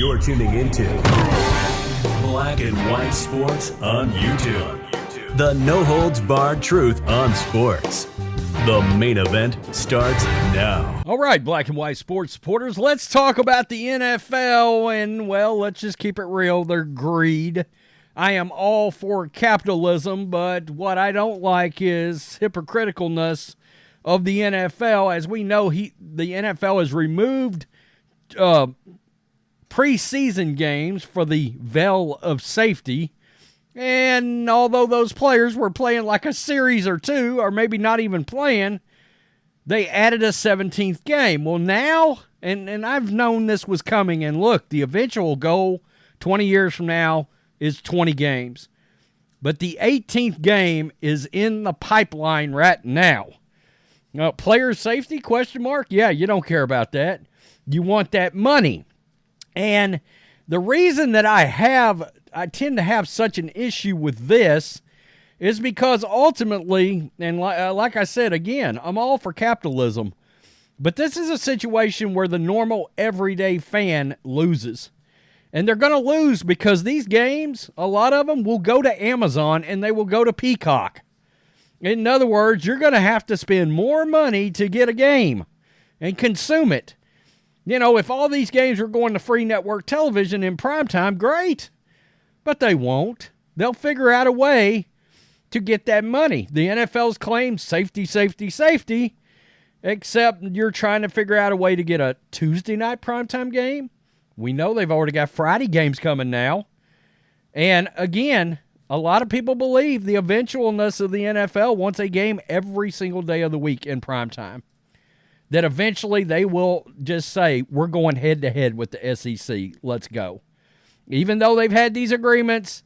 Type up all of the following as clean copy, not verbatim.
You're tuning into Black and White Sports on YouTube. The no-holds-barred truth on sports. The main event starts now. All right, Black and White Sports supporters, let's talk about the NFL. And, well, let's just keep it real. They're greed. I am all for capitalism, but what I don't like is hypocriticalness of the NFL. As we know, the NFL has removed preseason games for the veil of safety. And although those players were playing like a series or two, or maybe not even playing, they added a 17th game. Well, now, and I've known this was coming, and look, the eventual goal 20 years from now is 20 games. But the 18th game is in the pipeline right now. Now, player safety, question mark? Yeah, you don't care about that. You want that money. And the reason that I tend to have such an issue with this is because ultimately, and like I said, again, I'm all for capitalism, but this is a situation where the normal everyday fan loses. And they're going to lose because these games, a lot of them will go to Amazon and they will go to Peacock. In other words, you're going to have to spend more money to get a game and consume it. You know, if all these games were going to free network television in primetime, great. But they won't. They'll figure out a way to get that money. The NFL's claimed safety, safety, safety, except you're trying to figure out a way to get a Tuesday night primetime game. We know they've already got Friday games coming now. And again, a lot of people believe the eventualness of the NFL wants a game every single day of the week in primetime. That eventually they will just say, we're going head-to-head with the SEC. Let's go. Even though they've had these agreements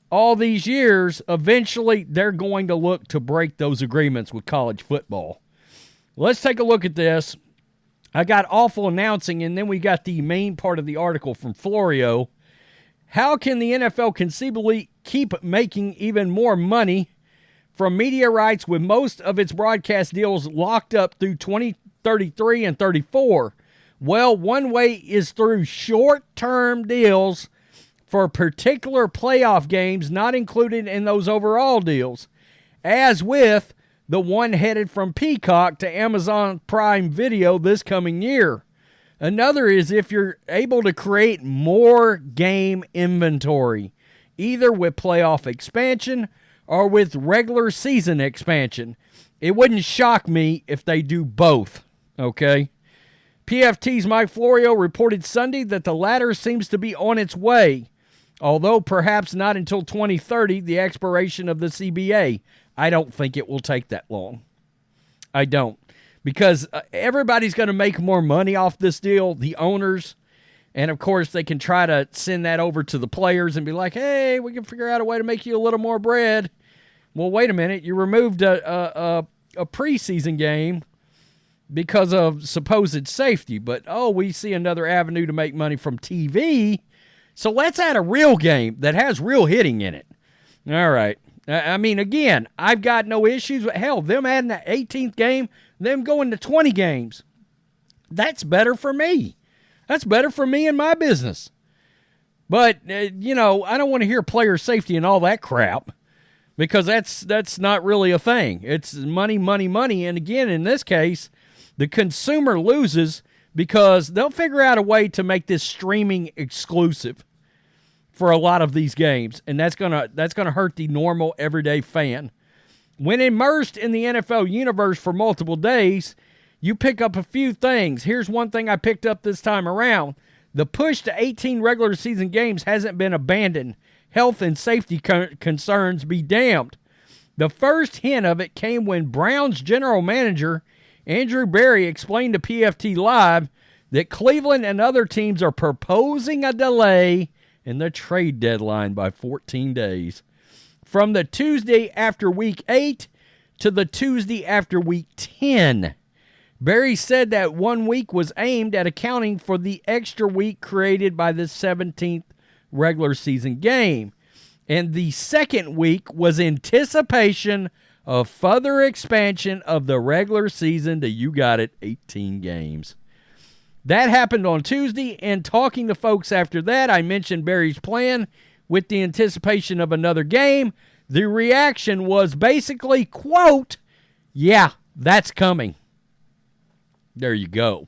all these years, eventually they're going to look to break those agreements with college football. Let's take a look at this. I got awful announcing, and then we got the main part of the article from Florio. How can the NFL conceivably keep making even more money from media rights with most of its broadcast deals locked up through 2033 and 34? Well, one way is through short-term deals for particular playoff games not included in those overall deals, as with the one headed from Peacock to Amazon Prime Video this coming year. Another is if you're able to create more game inventory, either with playoff expansion or with regular season expansion. It wouldn't shock me if they do both, okay? PFT's Mike Florio reported Sunday that the latter seems to be on its way, although perhaps not until 2030, the expiration of the CBA. I don't think it will take that long. I don't. Because everybody's going to make more money off this deal, the owners, and of course they can try to send that over to the players and be like, hey, we can figure out a way to make you a little more bread. Well, wait a minute, you removed a preseason game because of supposed safety, but we see another avenue to make money from TV, so let's add a real game that has real hitting in it. All right. I mean, again, I've got no issues with, hell, them adding that 18th game, them going to 20 games. That's better for me. That's better for me and my business. But, I don't want to hear player safety and all that crap because that's not really a thing. It's money, money, money. And again, in this case, the consumer loses because they'll figure out a way to make this streaming exclusive for a lot of these games, and that's gonna hurt the normal everyday fan. When immersed in the NFL universe for multiple days, you pick up a few things. Here's one thing I picked up this time around. The push to 18 regular season games hasn't been abandoned. Health and safety concerns be damned. The first hint of it came when Browns general manager Andrew Berry explained to PFT Live that Cleveland and other teams are proposing a delay in the trade deadline by 14 days. From the Tuesday after Week 8 to the Tuesday after Week 10. Berry said that 1 week was aimed at accounting for the extra week created by the 17th regular season game. And the second week was anticipation of further expansion of the regular season to, you got it, 18 games. That happened on Tuesday, and talking to folks after that, I mentioned Barry's plan with the anticipation of another game. The reaction was basically, quote, yeah, that's coming. There you go.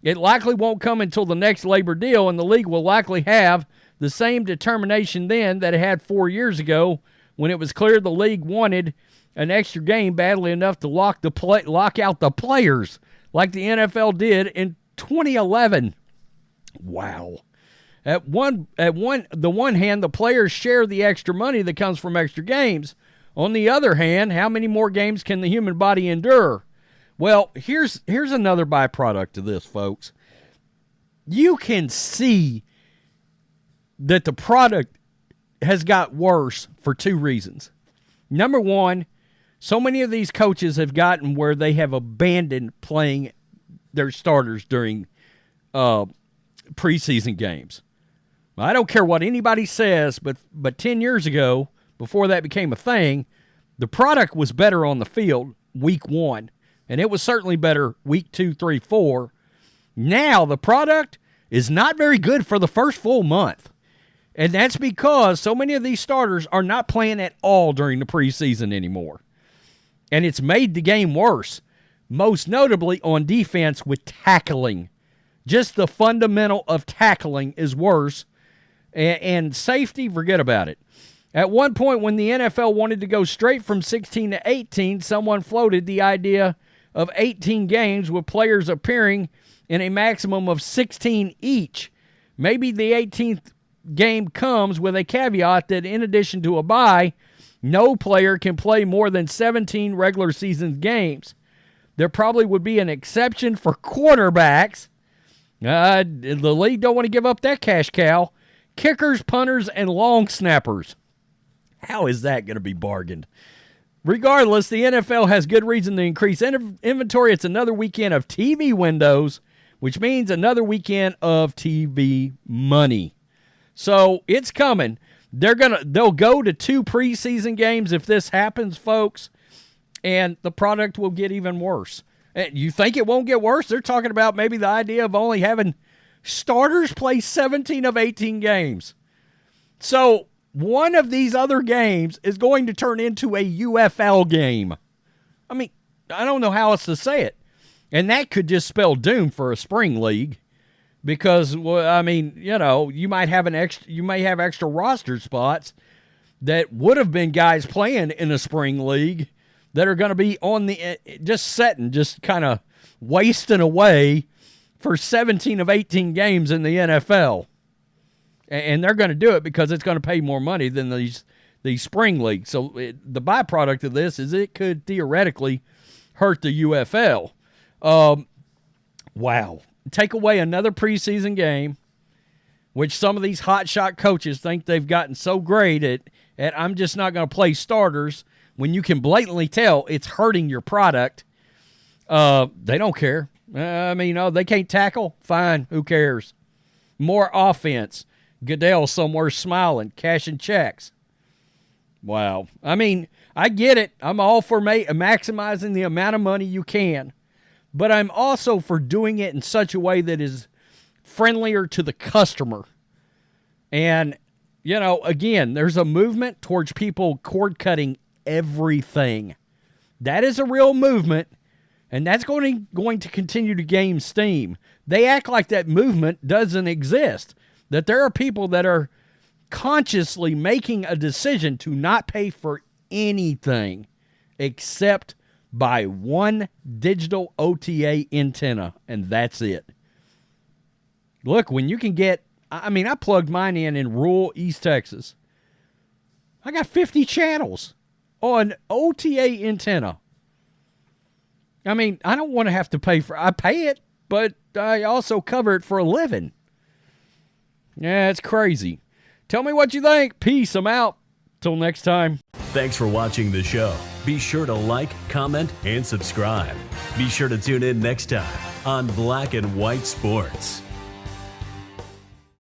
It likely won't come until the next labor deal, and the league will likely have the same determination then that it had 4 years ago when it was clear the league wanted an extra game badly enough to lock out the players like the NFL did in 2011. Wow. The one hand, the players share the extra money that comes from extra games. On the other hand, how many more games can the human body endure? Well, here's another byproduct of this, folks. You can see that the product has got worse for two reasons. Number one, so many of these coaches have gotten where they have abandoned playing their starters during preseason games. I don't care what anybody says, but 10 years ago, before that became a thing, the product was better on the field week 1. And it was certainly better week 2, 3, 4. Now the product is not very good for the first full month. And that's because so many of these starters are not playing at all during the preseason anymore. And it's made the game worse, most notably on defense with tackling. Just the fundamental of tackling is worse. And safety, forget about it. At one point when the NFL wanted to go straight from 16 to 18, someone floated the idea of 18 games with players appearing in a maximum of 16 each. Maybe the 18th game comes with a caveat that in addition to a bye, no player can play more than 17 regular season games. There probably would be an exception for quarterbacks. The league don't want to give up that cash cow. Kickers, punters, and long snappers. How is that going to be bargained? Regardless, the NFL has good reason to increase inventory. It's another weekend of TV windows, which means another weekend of TV money. So it's coming. They'll go to 2 preseason games if this happens, folks, and the product will get even worse. And you think it won't get worse? They're talking about maybe the idea of only having starters play 17 of 18 games. So one of these other games is going to turn into a UFL game. I mean, I don't know how else to say it. And that could just spell doom for a spring league because, well, I mean, you might have extra roster spots that would have been guys playing in a spring league that are going to be on just kind of wasting away for 17 of 18 games in the NFL. And they're going to do it because it's going to pay more money than these spring leagues. So the byproduct of this is it could theoretically hurt the UFL. Wow. Take away another preseason game, which some of these hotshot coaches think they've gotten so great at I'm just not going to play starters when you can blatantly tell it's hurting your product. They don't care. They can't tackle? Fine. Who cares? More offense. Goodell somewhere smiling, cashing checks. Wow. I mean, I get it. I'm all for maximizing the amount of money you can. But I'm also for doing it in such a way that is friendlier to the customer. And, again, there's a movement towards people cord cutting everything. That is a real movement. And that's going to continue to gain steam. They act like that movement doesn't exist. That there are people that are consciously making a decision to not pay for anything except buy one digital OTA antenna, and that's it. Look, when you can get, I plugged mine in rural East Texas. I got 50 channels on OTA antenna. I don't want to have to I pay it, but I also cover it for a living. Yeah, it's crazy. Tell me what you think. Peace. I'm out. Till next time. Thanks for watching the show. Be sure to like, comment, and subscribe. Be sure to tune in next time on Black and White Sports.